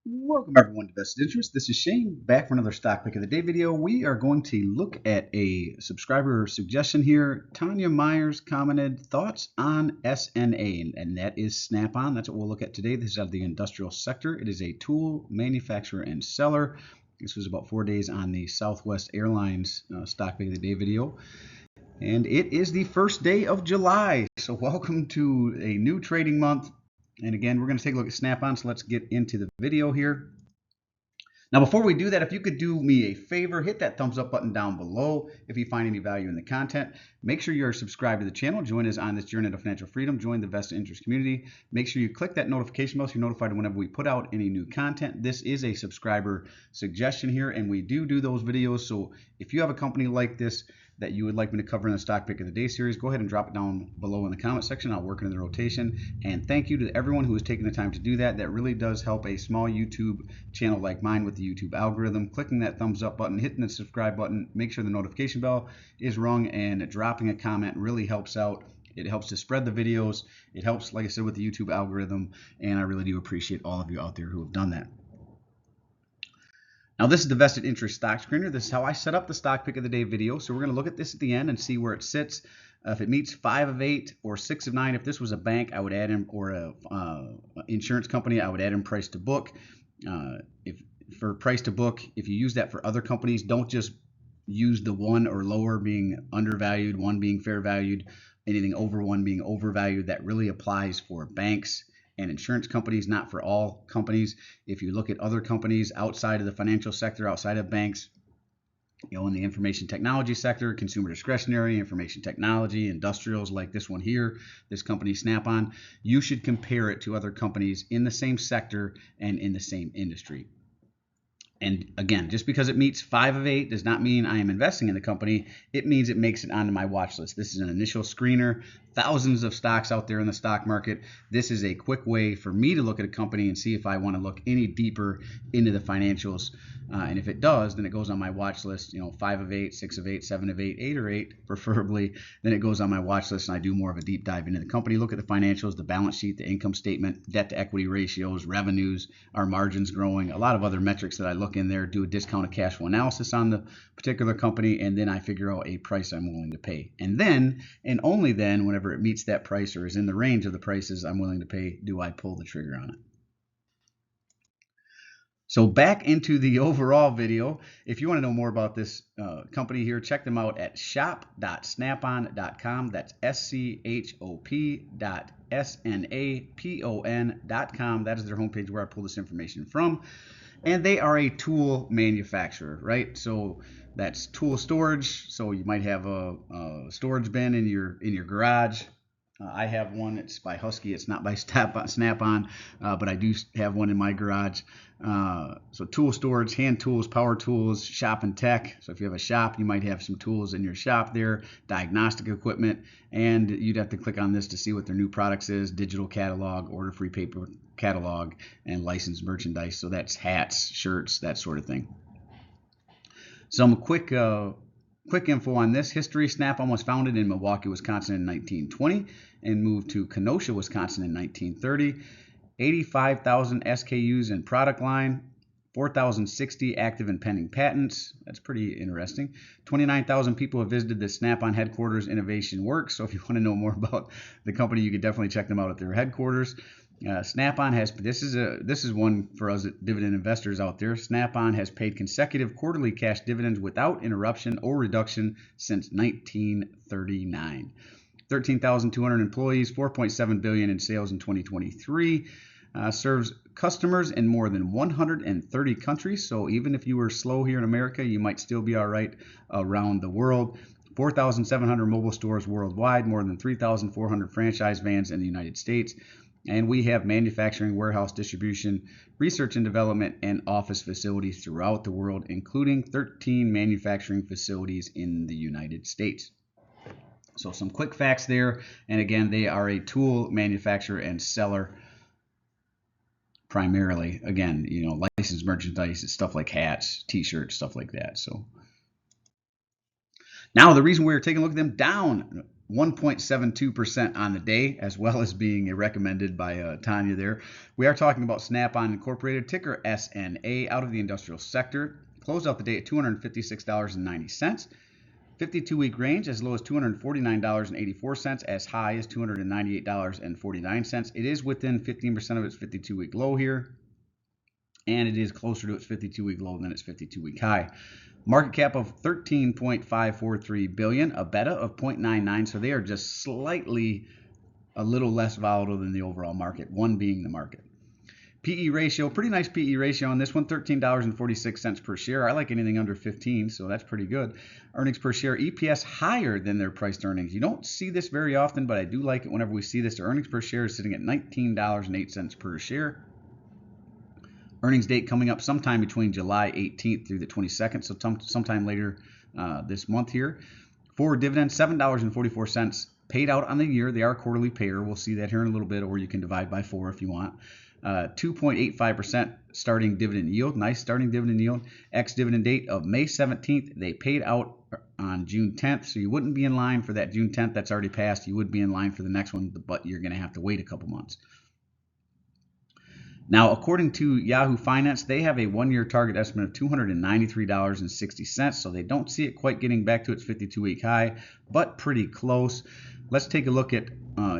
Welcome everyone to Vested Interest. This is Shane back for another stock pick of the day video. We are going to look at a subscriber suggestion here. Tanya Myers commented thoughts on SNA, and that is Snap-on. That's what we'll look at today. This is out of the industrial sector. It is a tool manufacturer and seller. This was about 4 days on the Southwest Airlines stock pick of the day video. And it is the first day of July. So welcome to a new trading month. And again, we're going to take a look at Snap-on, so let's get into the video here. Now, before we do that, if you could do me a favor, hit that thumbs up button down below if you find any value in the content. Make sure you're subscribed to the channel. Join us on this journey to financial freedom. Join the Vested Interest community. Make sure you click that notification bell so you're notified whenever we put out any new content. This is a subscriber suggestion here, and we do those videos. So if you have a company like this that you would like me to cover in the stock pick of the day series, go ahead and drop it down below in the comment section. I'll work it in the rotation. And thank you to everyone who has taken the time to do that. That really does help a small YouTube channel like mine with the YouTube algorithm. Clicking that thumbs up button, hitting the subscribe button, make sure the notification bell is rung, and dropping a comment really helps out. It helps to spread the videos. It helps, like I said, with the YouTube algorithm, and I really do appreciate all of you out there who have done that. Now, this is the Vested Interest Stock Screener. This is how I set up the stock pick of the day video. So we're going to look at this at the end and see where it sits. If it meets 5 of 8 or 6 of 9, if this was a bank, I would add in, or a insurance company, I would add in price to book. If for price to book, if you use that for other companies, don't just use the 1 or lower being undervalued, 1 being fair valued, anything over 1 being overvalued. That really applies for banks and insurance companies, not for all companies. If you look at other companies outside of the financial sector, outside of banks, in the information technology sector, consumer discretionary, information technology, industrials like this one here, this company Snap-on, you should compare it to other companies in the same sector and in the same industry. And again, just because it meets 5 of 8 does not mean I am investing in the company. It means it makes it onto my watch list. This is an initial screener. Thousands of stocks out there in the stock market. This is a quick way for me to look at a company and see if I want to look any deeper into the financials. And if it does, then it goes on my watch list. 5 of 8, 6 of 8, 7 of 8, 8 or 8 preferably. Then it goes on my watch list and I do more of a deep dive into the company. Look at the financials, the balance sheet, the income statement, debt to equity ratios, revenues, our margins growing, a lot of other metrics that I look in there, do a discounted cash flow analysis on the particular company, and then I figure out a price I'm willing to pay. And then, and only then, whenever it meets that price or is in the range of the prices I'm willing to pay, do I pull the trigger on it. So back into the overall video. If you want to know more about this company here, check them out at shop.snapon.com. That's shop.snapon.com. That is their homepage where I pull this information from. And they are a tool manufacturer, right? So that's tool storage. So you might have a storage bin in your garage. I have one. It's by Husky. It's not by Snap-on, but I do have one in my garage. So tool storage, hand tools, power tools, shop and tech. So if you have a shop, you might have some tools in your shop there, diagnostic equipment, and you'd have to click on this to see what their new products is, digital catalog, order-free paper catalog, and licensed merchandise. So that's hats, shirts, that sort of thing. Some quick info on this. History: Snap-on was founded in Milwaukee, Wisconsin in 1920 and moved to Kenosha, Wisconsin in 1930. 85,000 SKUs in product line, 4,060 active and pending patents. That's pretty interesting. 29,000 people have visited the Snap-on headquarters Innovation Works. So if you want to know more about the company, you could definitely check them out at their headquarters. Snap-on has, this is one for us dividend investors out there. Snap-on has paid consecutive quarterly cash dividends without interruption or reduction since 1939. 13,200 employees, $4.7 billion in sales in 2023. Serves customers in more than 130 countries. So even if you were slow here in America, you might still be all right around the world. 4,700 mobile stores worldwide, more than 3,400 franchise vans in the United States. And we have manufacturing, warehouse, distribution, research and development, and office facilities throughout the world, including 13 manufacturing facilities in the United States. So some quick facts there. And again, they are a tool manufacturer and seller primarily. Again, licensed merchandise, stuff like hats, t-shirts, stuff like that. So now the reason we're taking a look at them down 1.72% on the day, as well as being recommended by Tanya there. We are talking about Snap-on Incorporated, ticker SNA, out of the industrial sector. Closed out the day at $256.90. 52-week range as low as $249.84, as high as $298.49. It is within 15% of its 52-week low here, and it is closer to its 52-week low than its 52-week high. Market cap of $13.543 billion, a beta of 0.99, so they are just slightly a little less volatile than the overall market, one being the market. PE ratio, pretty nice PE ratio on this one, $13.46 per share. I like anything under 15, so that's pretty good. Earnings per share, EPS higher than their priced earnings. You don't see this very often, but I do like it whenever we see this. Their earnings per share is sitting at $19.08 per share. Earnings date coming up sometime between July 18th through the 22nd, so sometime later this month here. Forward dividend, $7.44 paid out on the year. They are a quarterly payer. We'll see that here in a little bit, or you can divide by 4 if you want. 2.85% starting dividend yield. Nice starting dividend yield. Ex-dividend date of May 17th. They paid out on June 10th, so you wouldn't be in line for that June 10th. That's already passed. You would be in line for the next one, but you're going to have to wait a couple months. Now, according to Yahoo Finance, they have a one-year target estimate of $293.60, so they don't see it quite getting back to its 52-week high, but pretty close. Let's take a look at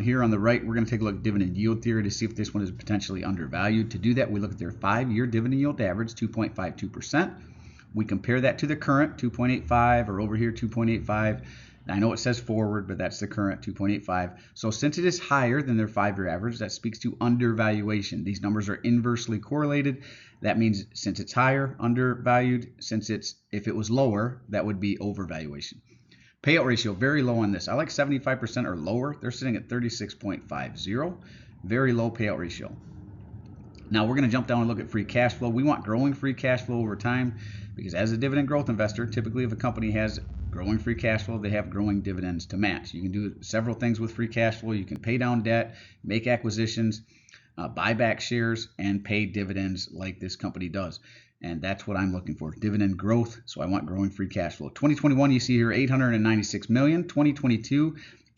here on the right. We're going to take a look at dividend yield theory to see if this one is potentially undervalued. To do that, we look at their 5-year dividend yield average, 2.52%. We compare that to the current, 2.85, or over here, 2.85. I know it says forward, but that's the current, 2.85. So since it is higher than their 5-year average, that speaks to undervaluation. These numbers are inversely correlated. That means since it's higher, undervalued. If it was lower, that would be overvaluation. Payout ratio, very low on this. I like 75% or lower. They're sitting at 36.50. Very low payout ratio. Now we're going to jump down and look at free cash flow. We want growing free cash flow over time because as a dividend growth investor, typically if a company has growing free cash flow, they have growing dividends to match. You can do several things with free cash flow. You can pay down debt, make acquisitions, buy back shares, and pay dividends like this company does. And that's what I'm looking for, dividend growth. So I want growing free cash flow. 2021, you see here, $896 million. 2022,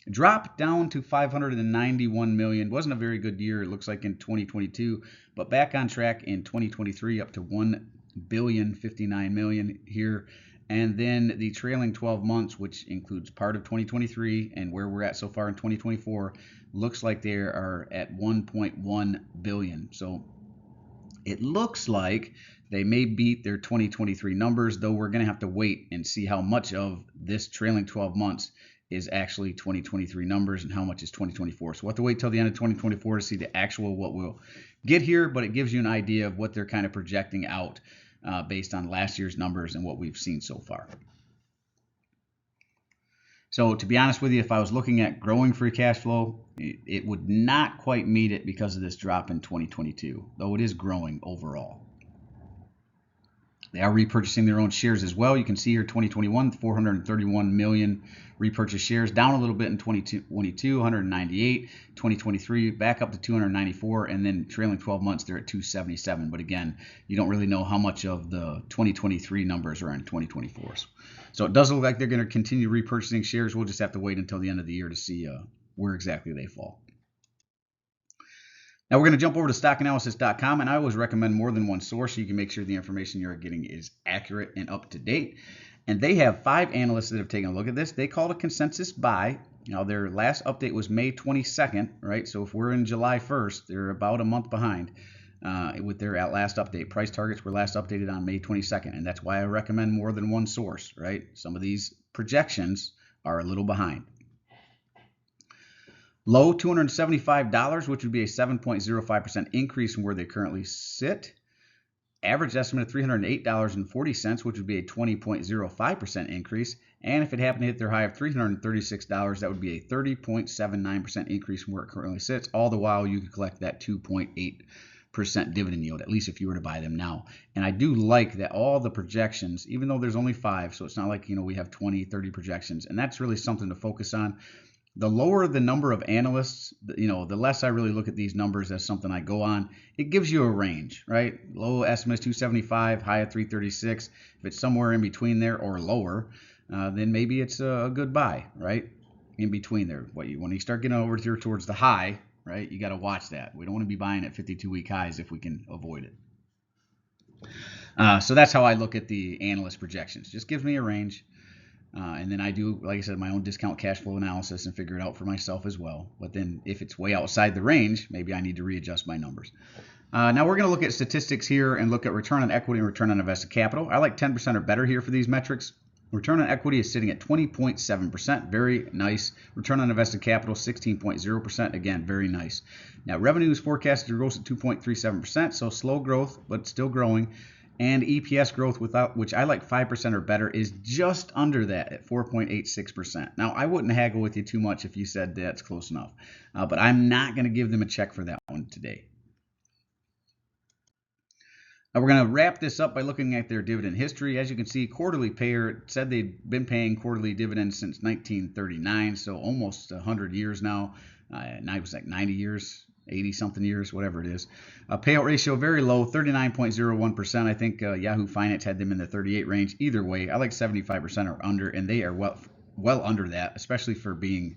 dropped down to $591 million. Wasn't a very good year, it looks like, in 2022, but back on track in 2023, up to $1,059 million here. And then the trailing 12 months, which includes part of 2023 and where we're at so far in 2024, looks like they are at $1.1 billion. So it looks like they may beat their 2023 numbers, though we're going to have to wait and see how much of this trailing 12 months is actually 2023 numbers and how much is 2024. So we'll have to wait till the end of 2024 to see the actual what we'll get here, but it gives you an idea of what they're kind of projecting out based on last year's numbers and what we've seen so far. So to be honest with you, if I was looking at growing free cash flow, it would not quite meet it because of this drop in 2022, though it is growing overall. They are repurchasing their own shares as well. You can see here 2021, 431 million repurchased shares, down a little bit in 2022, 198, 2023, back up to 294, and then trailing 12 months, they're at 277. But again, you don't really know how much of the 2023 numbers are in 2024. So it does look like they're going to continue repurchasing shares. We'll just have to wait until the end of the year to see where exactly they fall. Now we're going to jump over to stockanalysis.com, and I always recommend more than one source so you can make sure the information you're getting is accurate and up to date. And they have 5 analysts that have taken a look at this. They called a consensus buy. Now their last update was May 22nd, right? So if we're in July 1st, they're about a month behind with their last update. Price targets were last updated on May 22nd, and that's why I recommend more than one source, right? Some of these projections are a little behind. Low $275, which would be a 7.05% increase from where they currently sit. Average estimate of $308.40, which would be a 20.05% increase. And if it happened to hit their high of $336, that would be a 30.79% increase from where it currently sits. All the while, you could collect that 2.8% dividend yield, at least if you were to buy them now. And I do like that all the projections, even though there's only 5, so it's not like, we have 20, 30 projections, and that's really something to focus on. The lower the number of analysts, the less I really look at these numbers as something I go on. It gives you a range, right? Low estimate is 275, high at 336. If it's somewhere in between there or lower, then maybe it's a good buy, right? in between there. When you start getting over here towards the high, right, you got to watch that. We don't want to be buying at 52-week highs if we can avoid it. So that's how I look at the analyst projections. Just gives me a range. And then I do, like I said, my own discount cash flow analysis and figure it out for myself as well. But then if it's way outside the range, maybe I need to readjust my numbers. Now we're going to look at statistics here and look at return on equity and return on invested capital. I like 10% or better here for these metrics. Return on equity is sitting at 20.7%, very nice. Return on invested capital, 16.0%, again, very nice. Now revenue is forecasted to grow at 2.37%, so slow growth, but still growing. And EPS growth, which I like 5% or better, is just under that at 4.86%. Now, I wouldn't haggle with you too much if you said that's close enough, but I'm not going to give them a check for that one today. We're going to wrap this up by looking at their dividend history. As you can see, quarterly payer said they've been paying quarterly dividends since 1939, so almost 100 years now. Now it was like 90 years. 80-something years, whatever it is. Payout ratio, very low, 39.01%. I think Yahoo Finance had them in the 38 range. Either way, I like 75% or under, and they are well under that, especially for being,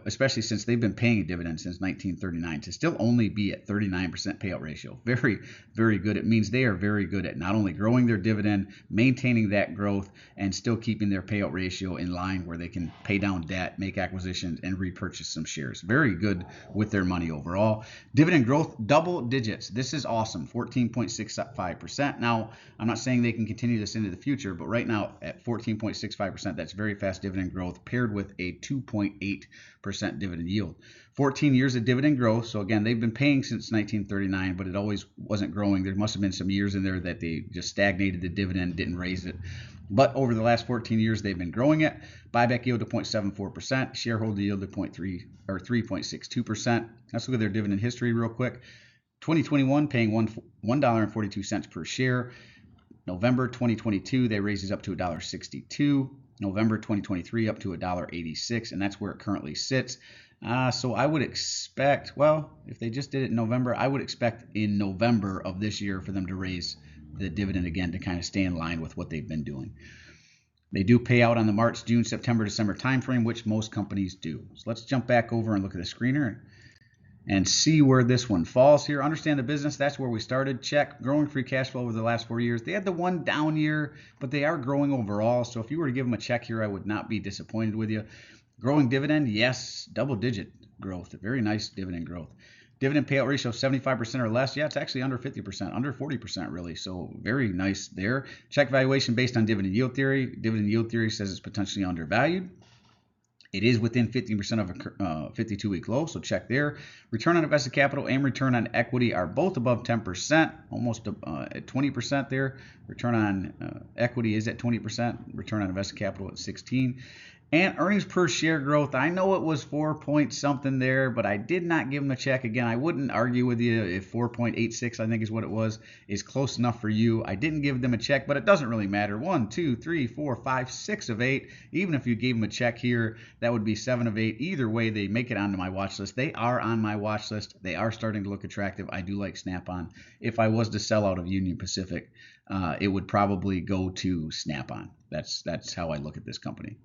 especially since they've been paying a dividend since 1939. To still only be at 39% payout ratio, very, very good. It means they are very good at not only growing their dividend, maintaining that growth, and still keeping their payout ratio in line where they can pay down debt, make acquisitions, and repurchase some shares. Very good with their money overall. Dividend growth, double digits. This is awesome, 14.65%. Now, I'm not saying they can continue this into the future, but right now at 14.65%, that's very fast dividend growth paired with a 2.8% dividend yield. 14 years of dividend growth. So again, they've been paying since 1939, but it always wasn't growing. There must have been some years in there that they just stagnated the dividend, didn't raise it. But over the last 14 years, they've been growing it. Buyback yield to 0.74%, shareholder yield to 3.62%. Let's look at their dividend history real quick. 2021 paying $1.42 per share. November 2022, they raised it up to $1.62. November 2023 up to $1.86, and that's where it currently sits. So I would expect, well, if they just did it in November, I would expect in November of this year for them to raise the dividend again to kind of stay in line with what they've been doing. They do pay out on the March, June, September, December timeframe, which most companies do. So let's jump back over and look at the screener and see where this one falls here. Understand the business, that's where we started. Check. Growing free cash flow over the last 4 years. They had the one down year, but they are growing overall. So if you were to give them a check here, I would not be disappointed with you. Growing dividend, yes, double-digit growth. Very nice dividend growth. Dividend payout ratio of 75% or less. Yeah, it's actually under 50%, under 40% really. So very nice there. Check valuation based on dividend yield theory. Dividend yield theory says it's potentially undervalued. It is within 15% of a 52-week low, so check there. Return on invested capital and return on equity are both above 10%, almost at 20% there. Return on equity is at 20%. Return on invested capital at 16%. And earnings per share growth, I know it was 4 point something there, but I did not give them a check. Again, I wouldn't argue with you if 4.86, I think is what it was, is close enough for you. I didn't give them a check, but it doesn't really matter. 1, 2, 3, 4, 5, 6 of 8. Even if you gave them a check here, that would be 7 of 8. Either way, they make it onto my watch list. They are on my watch list. They are starting to look attractive. I do like Snap-on. If I was to sell out of Union Pacific, it would probably go to Snap-on. That's how I look at this company.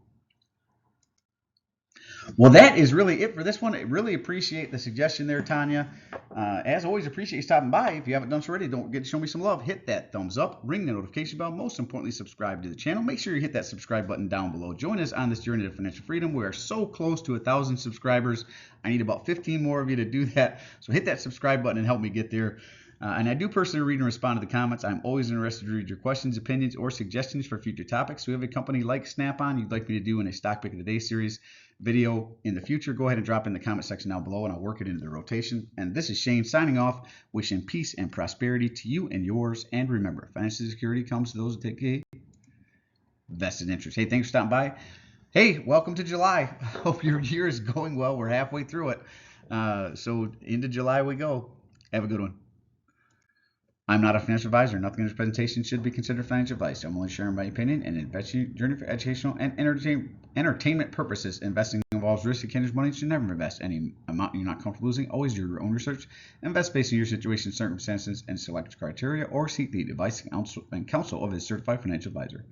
Well, that is really it for this one. I really appreciate the suggestion there, Tanya. As always, appreciate you stopping by. If you haven't done so already, don't forget to show me some love. Hit that thumbs up, ring the notification bell. Most importantly, subscribe to the channel. Make sure you hit that subscribe button down below. Join us on this journey to financial freedom. We are so close to 1,000 subscribers. I need about 15 more of you to do that. So hit that subscribe button and help me get there. And I do personally read and respond to the comments. I'm always interested to read your questions, opinions, or suggestions for future topics. So if you have a company like Snap-on you'd like me to do in a Stock Pick of the Day series video in the future, go ahead and drop in the comment section down below and I'll work it into the rotation. And this is Shane signing off, wishing peace and prosperity to you and yours. And remember, financial security comes to those that take a vested interest. Hey, thanks for stopping by. Hey, welcome to July. Hope your year is going well. We're halfway through it. So into July we go. Have a good one. I'm not a financial advisor. Nothing in this presentation should be considered financial advice. I'm only sharing my opinion and investing journey for educational and entertainment purposes. Investing involves risk. You can't manage money. You should never invest any amount you're not comfortable losing. Always do your own research. Invest based on your situation, circumstances, and select criteria, or seek the advice and counsel of a certified financial advisor.